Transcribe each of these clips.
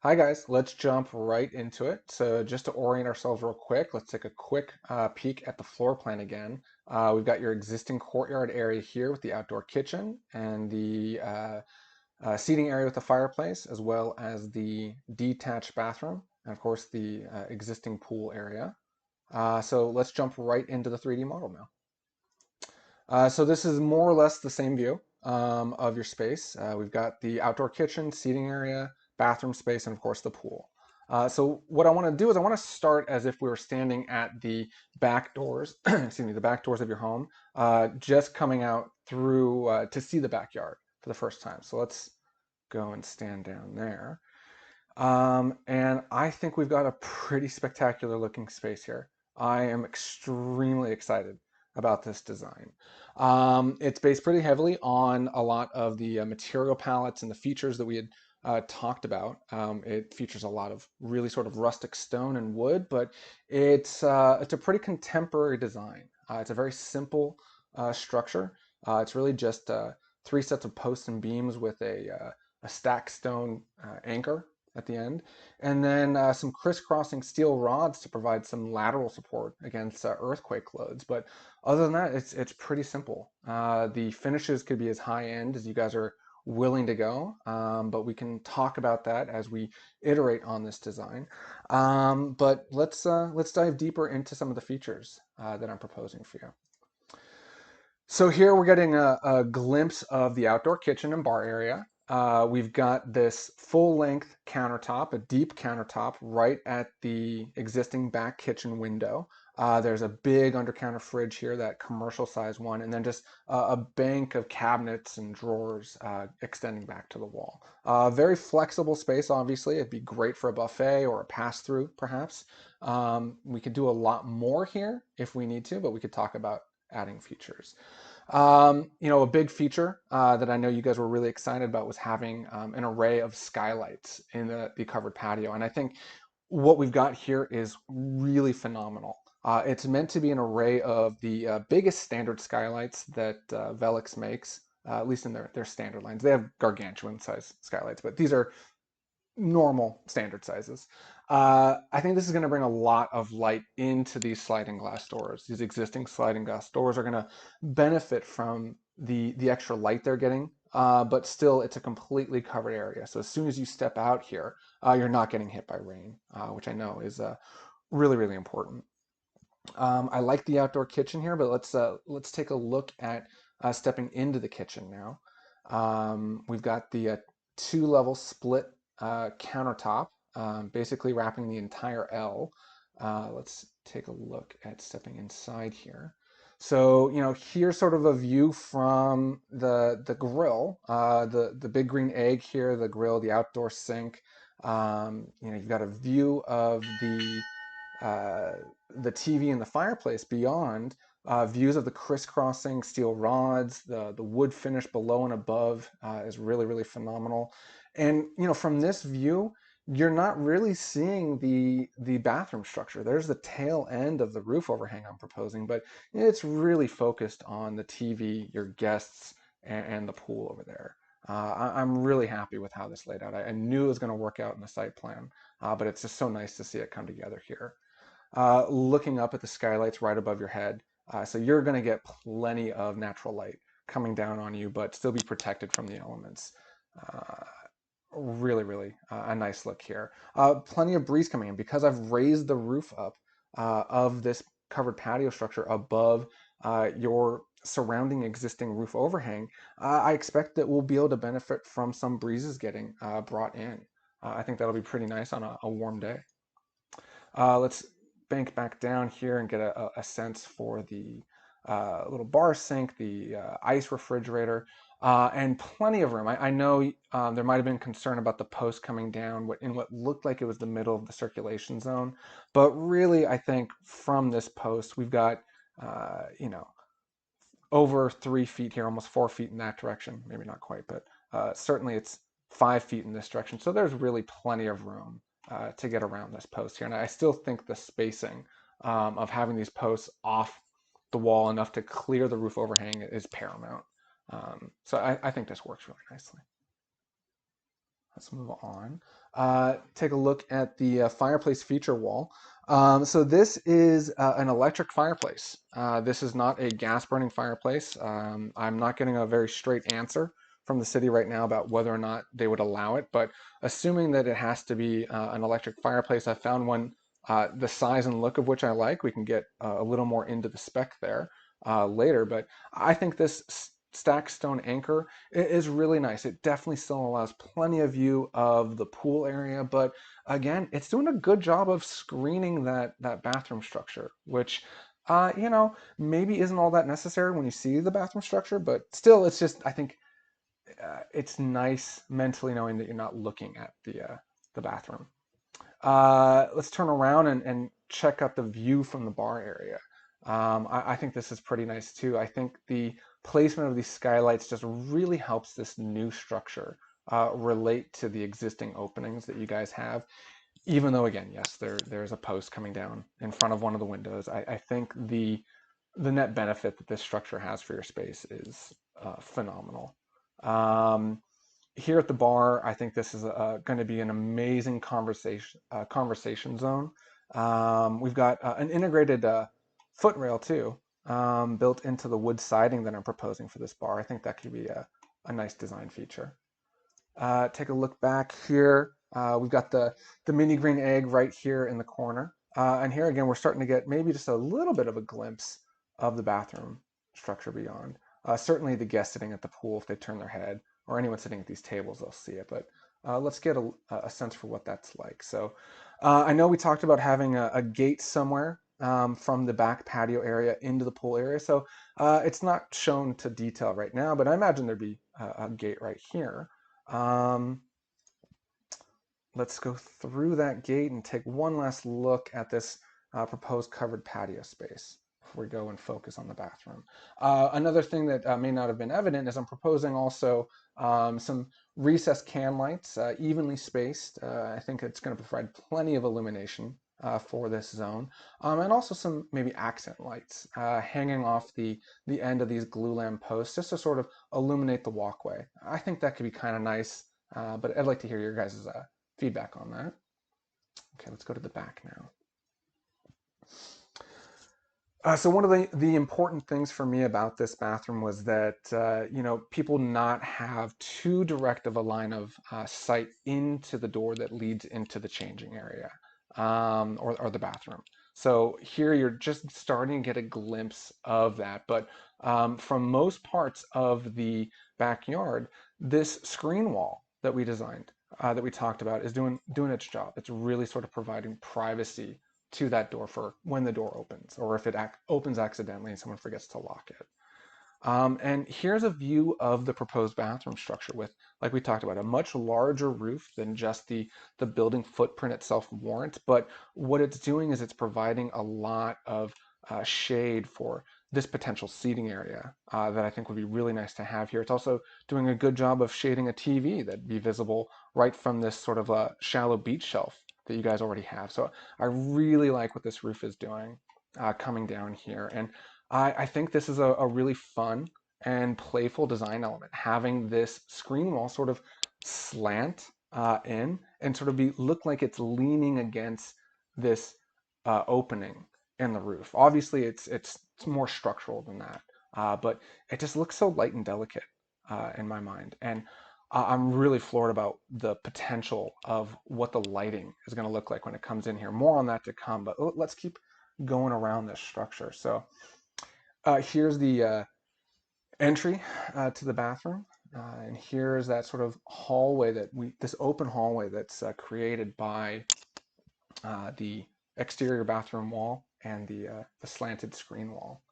Hi guys, let's jump right into it. So just to orient ourselves real quick, let's take a quick peek at the floor plan again. We've got your existing courtyard area here with the outdoor kitchen and the seating area with the fireplace, as well as the detached bathroom, and of course the existing pool area. So let's jump right into the 3D model now. So this is more or less the same view of your space. We've got the outdoor kitchen, seating area, bathroom space, and of course the pool. So what I want to do is I want to start as if we were standing at the back doors, excuse me, the back doors of your home, just coming out through to see the backyard for the first time. So let's go and stand down there. And I think we've got a pretty spectacular looking space here. I am extremely excited about this design. It's based pretty heavily on a lot of the material palettes and the features that we had talked about. It features a lot of really sort of rustic stone and wood, but it's a pretty contemporary design. It's a very simple structure. It's really just three sets of posts and beams with a stacked stone anchor at the end, and then some crisscrossing steel rods to provide some lateral support against earthquake loads. But other than that, it's pretty simple. The finishes could be as high end as you guys are willing to go, but we can talk about that as we iterate on this design. But let's dive deeper into some of the features that I'm proposing for you. So here we're getting a glimpse of the outdoor kitchen and bar area. We've got this full-length countertop, a deep countertop, right at the existing back kitchen window. There's a big under-counter fridge here, that commercial size one, and then just a bank of cabinets and drawers extending back to the wall. Very flexible space, obviously. It'd be great for a buffet or a pass-through, perhaps. We could do a lot more here if we need to, but we could talk about adding features. A big feature that I know you guys were really excited about was having an array of skylights in the covered patio. And I think what we've got here is really phenomenal. It's meant to be an array of the biggest standard skylights that Velux makes, at least in their standard lines. They have gargantuan size skylights, but these are normal standard sizes. I think this is going to bring a lot of light into these sliding glass doors. These existing sliding glass doors are going to benefit from the extra light they're getting, but still it's a completely covered area. So as soon as you step out here, you're not getting hit by rain, which I know is really, really important. I like the outdoor kitchen here, but let's take a look at stepping into the kitchen now. We've got the two-level split countertop, basically wrapping the entire L. Let's take a look at stepping inside here. So, here's sort of a view from the grill, the big green egg here, the grill, the outdoor sink. You've got a view of uh, the TV and the fireplace beyond, views of the crisscrossing steel rods, the wood finish below and above is really, really phenomenal. And from this view, you're not really seeing the bathroom structure. There's the tail end of the roof overhang I'm proposing, but it's really focused on the TV, your guests, and the pool over there. I'm really happy with how this laid out. I knew it was going to work out in the site plan, but it's just so nice to see it come together here. Looking up at the skylights right above your head. So you're going to get plenty of natural light coming down on you, but still be protected from the elements. Uh, Really, really a nice look here. Plenty of breeze coming in because I've raised the roof up of this covered patio structure above your surrounding existing roof overhang. I expect that we'll be able to benefit from some breezes getting brought in. I think that'll be pretty nice on a warm day. Let's bank back down here and get a sense for the little bar sink, the ice refrigerator, and plenty of room. I know there might have been concern about the post coming down in what looked like it was the middle of the circulation zone, but really I think from this post we've got, over 3 feet here, almost 4 feet in that direction. Maybe not quite, but certainly it's 5 feet in this direction. So there's really plenty of room to get around this post here. And I still think the spacing of having these posts off the wall enough to clear the roof overhang is paramount. So I think this works really nicely. Let's move on. Take a look at the fireplace feature wall. So this is an electric fireplace. This is not a gas burning fireplace. I'm not getting a very straight answer from the city right now about whether or not they would allow it, but assuming that it has to be an electric fireplace, I found one the size and look of which I like. We can get a little more into the spec there later, but I think this stack stone anchor is really nice. It definitely still allows plenty of view of the pool area, but again, it's doing a good job of screening that bathroom structure, which maybe isn't all that necessary when you see the bathroom structure, but still, it's just I think it's nice mentally knowing that you're not looking at the bathroom. Let's turn around and check out the view from the bar area. I think this is pretty nice too. I think the placement of these skylights just really helps this new structure relate to the existing openings that you guys have. Even though, again, yes, there's a post coming down in front of one of the windows. I think the net benefit that this structure has for your space is phenomenal. Um, Here at the bar, I think this is going to be an amazing conversation zone. We've got an integrated footrail too, built into the wood siding that I'm proposing for this bar. I think that could be a nice design feature. Take a look back here. We've got the mini green egg right here in the corner. And here again, we're starting to get maybe just a little bit of a glimpse of the bathroom structure beyond. Certainly the guests sitting at the pool, if they turn their head, or anyone sitting at these tables, they'll see it. But let's get a sense for what that's like. So I know we talked about having a gate somewhere from the back patio area into the pool area. So it's not shown to detail right now, but I imagine there'd be a gate right here. Um, let's go through that gate and take one last look at this proposed covered patio space before we go and focus on the bathroom. Another thing that may not have been evident is I'm proposing also some recessed can lights, evenly spaced. I think it's going to provide plenty of illumination for this zone, and also some maybe accent lights hanging off the end of these glue lamp posts just to sort of illuminate the walkway. I think that could be kind of nice, but I'd like to hear your guys' feedback on that. Okay, let's go to the back now. So one of the important things for me about this bathroom was that people not have too direct of a line of sight into the door that leads into the changing area or the bathroom. So here you're just starting to get a glimpse of that, but from most parts of the backyard, this screen wall that we designed, that we talked about, is doing its job. It's really sort of providing privacy to that door for when the door opens, or if it opens accidentally and someone forgets to lock it. And here's a view of the proposed bathroom structure with, like we talked about, a much larger roof than just the building footprint itself warrants. But what it's doing is it's providing a lot of shade for this potential seating area that I think would be really nice to have here. It's also doing a good job of shading a TV that'd be visible right from this sort of a shallow beach shelf that you guys already have. So I really like what this roof is doing coming down here. And I think this is a really fun and playful design element, having this screen wall sort of slant in and sort of look like it's leaning against this opening in the roof. Obviously, it's more structural than that, but it just looks so light and delicate in my mind. And I'm really floored about the potential of what the lighting is going to look like when it comes in here. More on that to come, but let's keep going around this structure. So here's the entry to the bathroom. And here's that sort of hallway this open hallway that's created by the exterior bathroom wall and the slanted screen wall.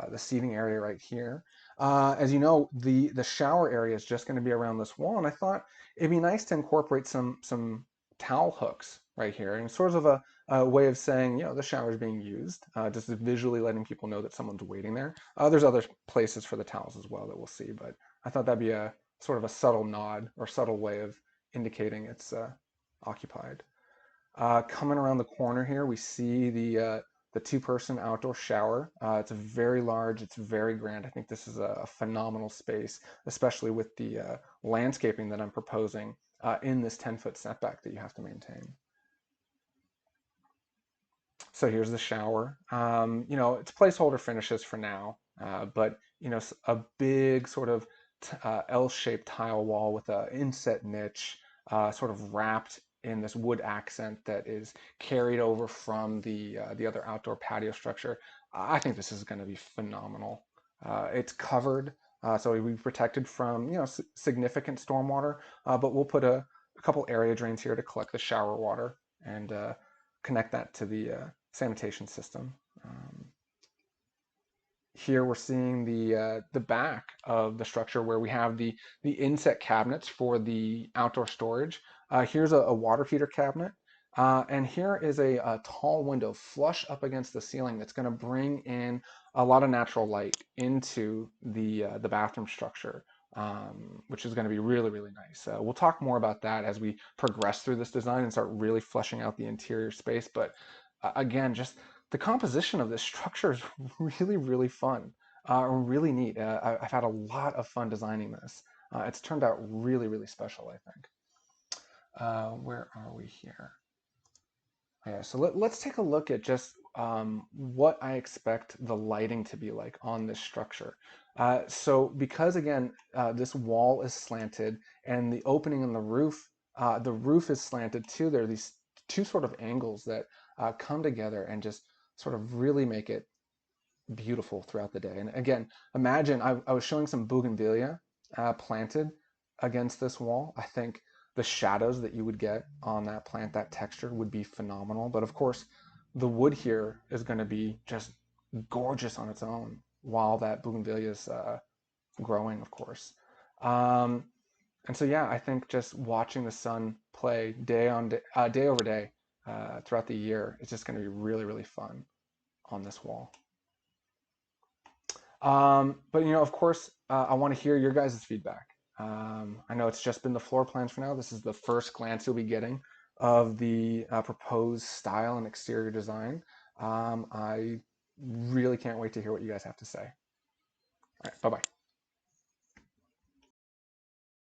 The seating area right here. As you know, the shower area is just going to be around this wall, and I thought it'd be nice to incorporate some towel hooks right here, and sort of a way of saying, the shower is being used, just visually letting people know that someone's waiting there. There's other places for the towels as well that we'll see, but I thought that'd be a sort of a subtle nod or subtle way of indicating it's occupied. Coming around the corner here, we see the two-person outdoor shower. It's very large. It's very grand. I think this is a phenomenal space, especially with the landscaping that I'm proposing in this 10-foot setback that you have to maintain. So here's the shower. It's placeholder finishes for now, but a big sort of L-shaped tile wall with an inset niche, sort of wrapped in this wood accent that is carried over from the other outdoor patio structure. I think this is going to be phenomenal. It's covered, so we've protected from significant stormwater, but we'll put a couple area drains here to collect the shower water and connect that to the sanitation system. Here we're seeing the back of the structure where we have the inset cabinets for the outdoor storage. Here's a water heater cabinet. And here is a tall window flush up against the ceiling that's going to bring in a lot of natural light into the bathroom structure, which is going to be really, really nice. We'll talk more about that as we progress through this design and start really fleshing out the interior space. But again, just the composition of this structure is really, really fun, really neat. I've had a lot of fun designing this. It's turned out really, really special, I think. Where are we here? Yeah, so let's take a look at just what I expect the lighting to be like on this structure. So because again, this wall is slanted and the opening in the roof is slanted too. There are these two sort of angles that come together and just sort of really make it beautiful throughout the day. And again, imagine I was showing some bougainvillea planted against this wall. I think the shadows that you would get on that plant, that texture would be phenomenal. But of course, the wood here is going to be just gorgeous on its own while that bougainvillea is growing, of course. Um, and so, yeah, I think just watching the sun play day over day throughout the year is just going to be really, really fun on this wall. But of course, I want to hear your guys' feedback. I know it's just been the floor plans for now. This is the first glance you'll be getting of the proposed style and exterior design. I really can't wait to hear what you guys have to say. All right, bye-bye.